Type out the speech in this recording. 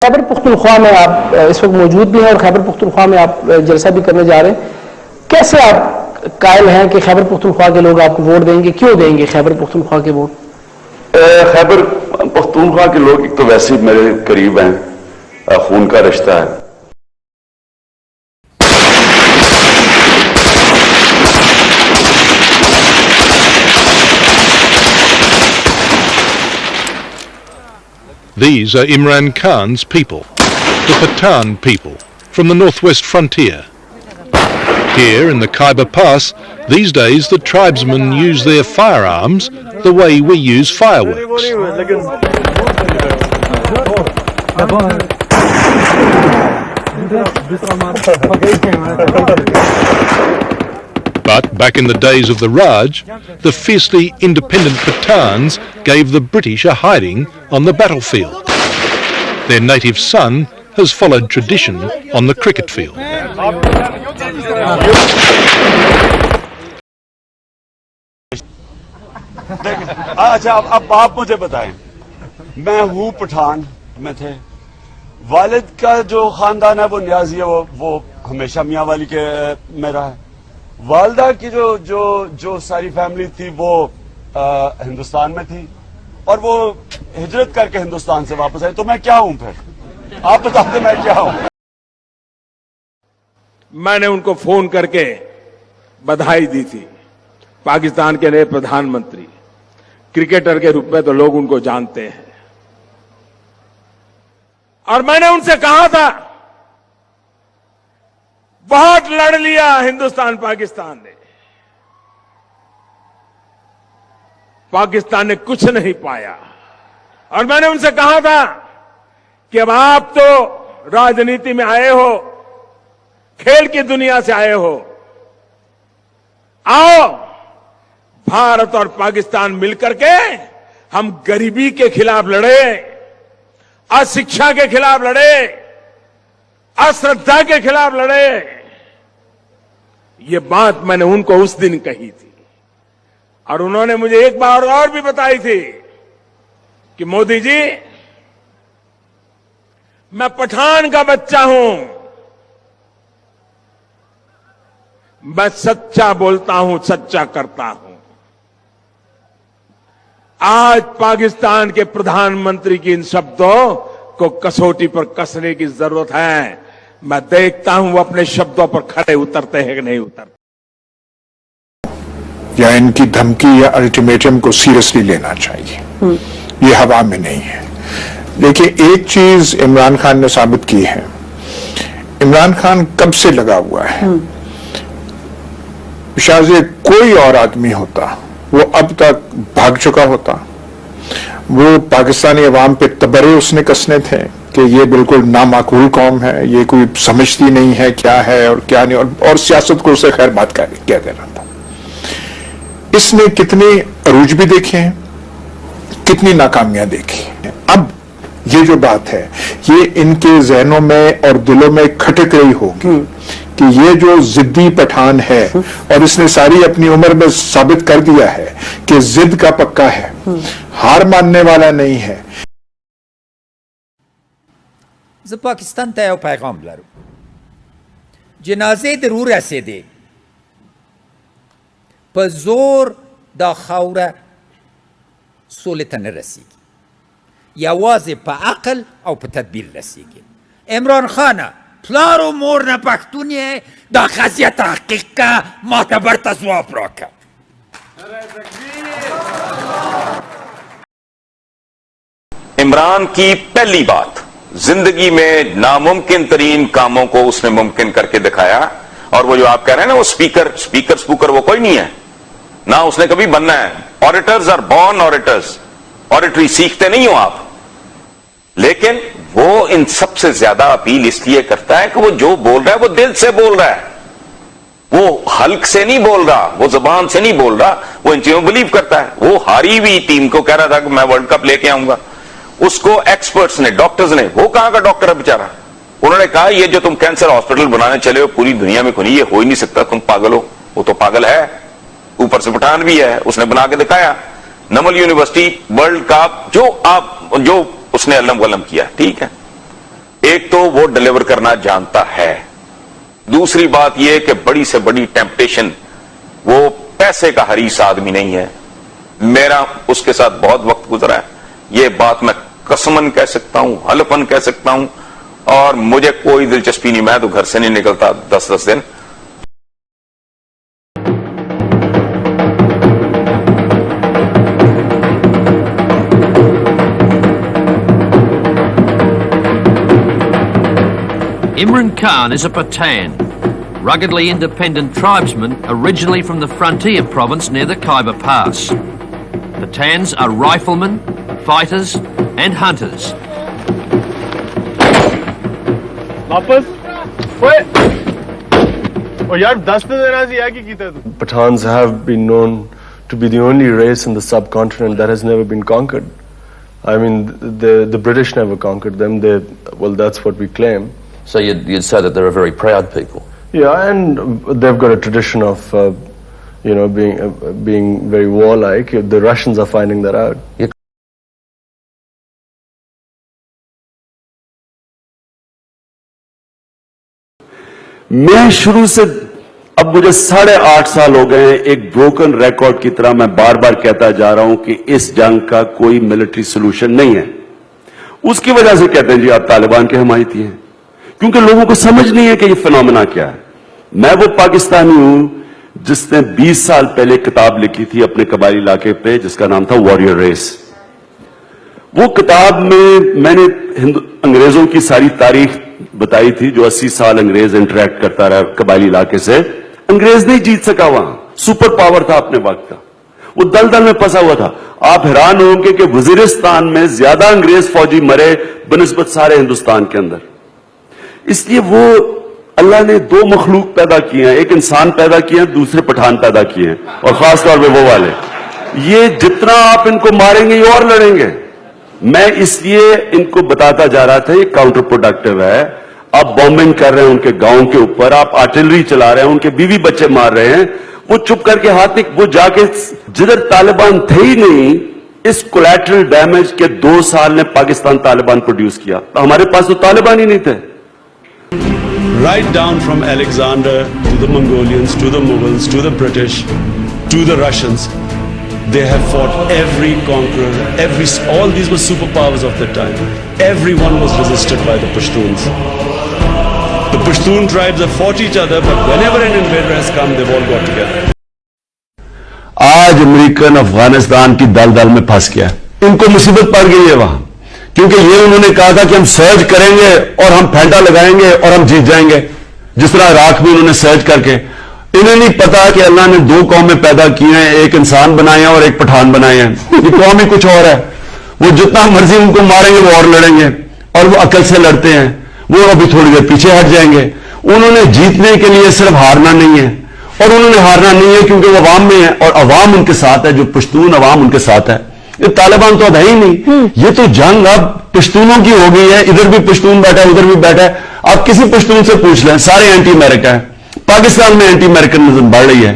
خیبر پختونخوا میں آپ اس وقت موجود بھی ہیں اور خیبر پختونخوا میں آپ جلسہ بھی کرنے جا رہے ہیں، کیسے آپ قائل ہیں کہ خیبر پختونخوا کے لوگ آپ کو ووٹ دیں گے؟ کیوں دیں گے خیبر پختونخوا کے ووٹ؟ خیبر پختونخوا کے لوگ ایک تو ویسے ہی میرے قریب ہیں، خون کا رشتہ ہے. These are Imran Khan's people, the Pathan people, from the northwest frontier. Here in the Khyber Pass, these days the tribesmen use their firearms the way we use fireworks. But back in the days of the Raj, the fiercely independent Pathans gave the British a hiding on the battlefield. Their native son has followed tradition on the cricket field. اچھا اب آپ مجھے بتائیں، میں ہوں پٹھان میں تھے، والد کا جو خاندان ہے وہ نیازی ہے، وہ ہمیشہ میاں والی کے میں رہا ہے. والدہ کی جو ساری فیملی تھی وہ ہندوستان میں تھی اور وہ ہجرت کر کے ہندوستان سے واپس آئی. تو میں کیا ہوں پھر؟ آپ بتا دیں میں کیا ہوں. میں نے ان کو فون کر کے بدھائی دی تھی. پاکستان کے نئے پردھان منتری، کرکٹر کے روپ میں تو لوگ ان کو جانتے ہیں، اور میں نے ان سے کہا تھا بہت لڑ لیا ہندوستان پاکستان نے، پاکستان نے کچھ نہیں پایا. اور میں نے ان سے کہا تھا کہ اب آپ تو راجنیتی میں آئے ہو، کھیل کی دنیا سے آئے ہو، آؤ بھارت اور پاکستان مل کر کے ہم غریبی کے خلاف لڑے، اشکشا کے خلاف لڑے، اشردھا کے خلاف لڑے. یہ بات میں نے ان کو اس دن کہی تھی، اور انہوں نے مجھے ایک بار اور بھی بتائی تھی کہ مودی جی میں پٹھان کا بچہ ہوں، میں سچا بولتا ہوں، سچا کرتا ہوں. آج پاکستان کے پردھان منتری کی ان شبدوں کو کسوٹی پر کسنے کی ضرورت ہے. میں دیکھتا ہوں وہ اپنے شبدوں پر کھڑے اترتے ہیں کہ نہیں اترتے. یا ان کی دھمکی یا الٹیمیٹم کو سیریسلی لینا چاہیے، یہ ہوا میں نہیں ہے. دیکھیں ایک چیز عمران خان نے ثابت کی ہے، عمران خان کب سے لگا ہوا ہے. شاید کوئی اور آدمی ہوتا وہ اب تک بھاگ چکا ہوتا. وہ پاکستانی عوام پہ تبرے اس نے کسنے تھے کہ یہ بالکل نامعقول قوم ہے، یہ کوئی سمجھتی نہیں ہے کیا ہے اور کیا نہیں، اور سیاست کو اسے خیر بات کہہ دینا تھا. اس نے کتنے عروج بھی دیکھے ہیں، کتنی ناکامیاں دیکھی ہیں. اب یہ جو بات ہے یہ ان کے ذہنوں میں اور دلوں میں کھٹک رہی ہوگی کہ یہ جو ضدی پٹھان ہے، اور اس نے ساری اپنی عمر میں ثابت کر دیا ہے کہ ضد کا پکا ہے، ہار ماننے والا نہیں ہے. زه پاکستان ته یو پیغام لرم. جنازې د رو رسېدې، په زور دا خاوره سولې ته نه رسېږي، یوازې په عقل او په تدبیر رسېږي. عمران خانه پلار و مور نه پښتون یې، دا قضیه تحقیق کا، معتبر ته ځواب راکړه. عمران کی پہلی بات، زندگی میں ناممکن ترین کاموں کو اس نے ممکن کر کے دکھایا. اور وہ جو آپ کہہ رہے ہیں نا وہ اسپیکر وہ کوئی نہیں ہے، نہ اس نے کبھی بننا ہے. آڈیٹرز آر بورن آڈیٹرز، آڈیٹری سیکھتے نہیں ہو آپ. لیکن وہ ان سب سے زیادہ اپیل اس لیے کرتا ہے کہ وہ جو بول رہا ہے وہ دل سے بول رہا ہے، وہ حلق سے نہیں بول رہا، وہ زبان سے نہیں بول رہا، وہ ان چیزوں بلیو کرتا ہے. وہ ہاری ہوئی ٹیم کو کہہ رہا تھا کہ میں ورلڈ کپ لے کے آؤں گا. اس کو ایکسپرٹس نے، ڈاکٹرز نے، وہ کہاں کا ڈاکٹر ہے بیچارہ، انہوں نے کہا یہ جو تم کینسر ہاسپٹل بنانے چلے ہو پوری دنیا میں کھلی، یہ ہو ہی نہیں سکتا، تم پاگل ہو. وہ تو پاگل ہے، اوپر سے پٹھان بھی ہے، اس نے بنا کے دکھایا. نمل یونیورسٹی ورلڈ کپ جو اس نے علم ولم کیا، ٹھیک ہے. ایک تو وہ ڈلیور کرنا جانتا ہے, دوسری بات یہ کہ بڑی سے بڑی ٹیمپٹیشن, وہ پیسے کا حریص آدمی نہیں ہے. میرا اس کے ساتھ بہت وقت گزرا ہے, یہ بات میں قسمن کہہ سکتا ہوں, حلفن کہہ سکتا ہوں, اور مجھے کوئی دلچسپی نہیں, میں تو گھر سے نہیں نکلتا 10 دن. Imran Khan is a Pathan, ruggedly independent tribesman originally from the frontier province near the Khyber Pass. Pathans are riflemen, fighters and hunters. Pathans have been known to be the only race in the subcontinent that has never been conquered. I mean, the British never conquered them. Well, that's what we claim. So you'd say that they're a very proud people. Yeah, and they've got a tradition of, being very warlike. The Russians are finding that out. میں شروع سے, اب مجھے 8.5 سال ہو گئے ہیں, ایک broken record کی طرح میں بار بار کہتا جا رہا ہوں کہ اس جنگ کا کوئی ملٹری سولوشن نہیں ہے. اس کی وجہ سے کہتے ہیں جی آپ طالبان کے حمایتی ہیں, کیونکہ لوگوں کو سمجھ نہیں ہے کہ یہ فنومنا کیا ہے. میں وہ پاکستانی ہوں جس نے 20 سال پہلے کتاب لکھی تھی اپنے قبائلی علاقے پہ جس کا نام تھا واریر ریس. وہ کتاب میں نے انگریزوں کی ساری تاریخ بتائی تھی, جو 80 سال انگریز انٹریکٹ کرتا رہا قبائلی علاقے سے. انگریز نہیں جیت سکا, وہاں سپر پاور تھا اپنے وقت کا, وہ دلدل میں پھنسا ہوا تھا. آپ حیران ہوں گے کہ وزیرستان میں زیادہ انگریز فوجی مرے بنسبت سارے ہندوستان کے اندر. اس لیے وہ اللہ نے 2 مخلوق پیدا کیے ہیں, ایک انسان پیدا کیے ہیں, دوسرے پٹھان پیدا کیے ہیں, اور خاص طور پہ وہ والے. یہ جتنا آپ ان کو ماریں گے یہ اور لڑیں گے. میں اس لیے ان کو بتاتا جا رہا تھا یہ کاؤنٹر پروڈکٹیو ہے. آپ بومبنگ کر رہے ہیں ان کے گاؤں کے اوپر, آپ آرٹلری چلا رہے ہیں, ان کے بیوی بچے مار رہے ہیں. وہ چپ کر کے ہاتھ وہ جا کے جدھر طالبان تھے ہی نہیں, اس کولیٹرل ڈیمیج کے 2 سال نے پاکستان طالبان پروڈیوس کیا. ہمارے پاس تو طالبان ہی نہیں تھے. Right down from Alexander to the Mongolians, to the Mughals, to the British, to the Russians, they have fought every conqueror, all these were superpowers of the time. Everyone was resisted by the Pashtuns. The Pashtun tribes have fought each other, but whenever an invader has come, they've all got together. آج American Afghanistan کی دلدل میں پھنس گیا, ان کو مصیبت پڑ گئی ہے وہاں, کیونکہ یہ انہوں نے کہا تھا کہ ہم سرچ کریں گے اور ہم پھینٹا لگائیں گے اور ہم جیت جائیں گے, جس طرح عراق میں انہوں نے سرچ کر کے. انہیں نہیں پتا کہ اللہ نے 2 قومیں پیدا کی ہیں, ایک انسان بنائے ہیں اور ایک پٹھان بنائے ہیں. یہ قوم ہی کچھ اور ہے. وہ جتنا مرضی ان کو ماریں گے وہ اور لڑیں گے, اور وہ عقل سے لڑتے ہیں. وہ ابھی تھوڑی دیر پیچھے ہٹ جائیں گے. انہوں نے جیتنے کے لیے صرف ہارنا نہیں ہے, اور انہوں نے ہارنا نہیں ہے کیونکہ وہ عوام میں ہے, اور عوام ان کے ساتھ ہے, جو پشتون عوام ان کے ساتھ ہے. یہ طالبان تو اب ہے ہی نہیں. یہ تو جنگ اب پشتونوں کی ہو گئی ہے. ادھر بھی پشتون بیٹھا ہے, ادھر بھی بیٹھا ہے. آپ کسی پشتون سے پوچھ لیں, سارے اینٹی امریکہ ہیں. پاکستان میں اینٹی امریکنزم بڑھ رہی ہے.